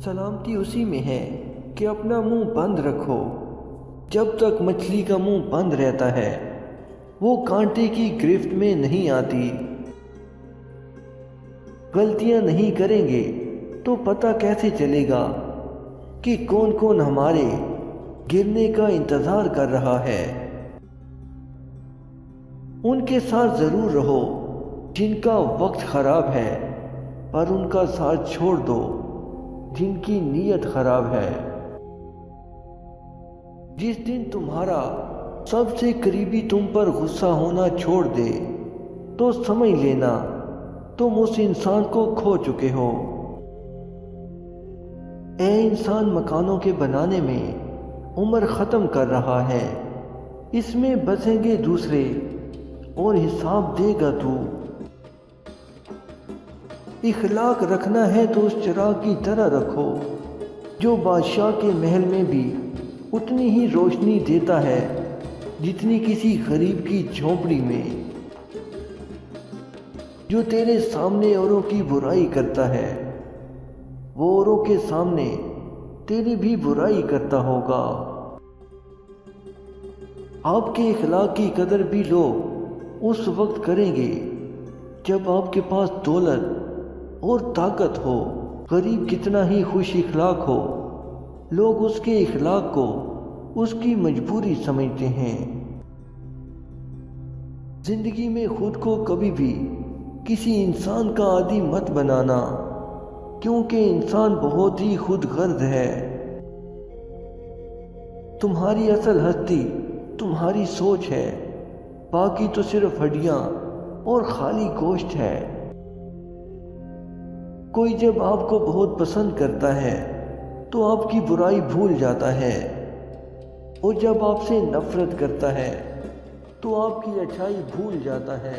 سلامتی اسی میں ہے کہ اپنا منہ بند رکھو۔ جب تک مچھلی کا منہ بند رہتا ہے وہ کانٹے کی گرفت میں نہیں آتی۔ غلطیاں نہیں کریں گے تو پتہ کیسے چلے گا کہ کون کون ہمارے گرنے کا انتظار کر رہا ہے۔ ان کے ساتھ ضرور رہو جن کا وقت خراب ہے، پر ان کا ساتھ چھوڑ دو جن کی نیت خراب ہے۔ جس دن تمہارا سب سے قریبی تم پر غصہ ہونا چھوڑ دے تو سمجھ لینا تم اس انسان کو کھو چکے ہو۔ اے انسان، مکانوں کے بنانے میں عمر ختم کر رہا ہے، اس میں بسیں گے دوسرے اور حساب دے گا تو۔ اخلاق رکھنا ہے تو اس چراغ کی طرح رکھو جو بادشاہ کے محل میں بھی اتنی ہی روشنی دیتا ہے جتنی کسی غریب کی جھونپڑی میں۔ جو تیرے سامنے اوروں کی برائی کرتا ہے وہ اوروں کے سامنے تیری بھی برائی کرتا ہوگا۔ آپ کے اخلاق کی قدر بھی لوگ اس وقت کریں گے جب آپ کے پاس دولت اور طاقت ہو۔ غریب کتنا ہی خوش اخلاق ہو، لوگ اس کے اخلاق کو اس کی مجبوری سمجھتے ہیں۔ زندگی میں خود کو کبھی بھی کسی انسان کا عادی مت بنانا، کیونکہ انسان بہت ہی خود غرض ہے۔ تمہاری اصل ہستی تمہاری سوچ ہے، باقی تو صرف ہڈیاں اور خالی گوشت ہے۔ کوئی جب آپ کو بہت پسند کرتا ہے تو آپ کی برائی بھول جاتا ہے، اور جب آپ سے نفرت کرتا ہے تو آپ کی اچھائی بھول جاتا ہے۔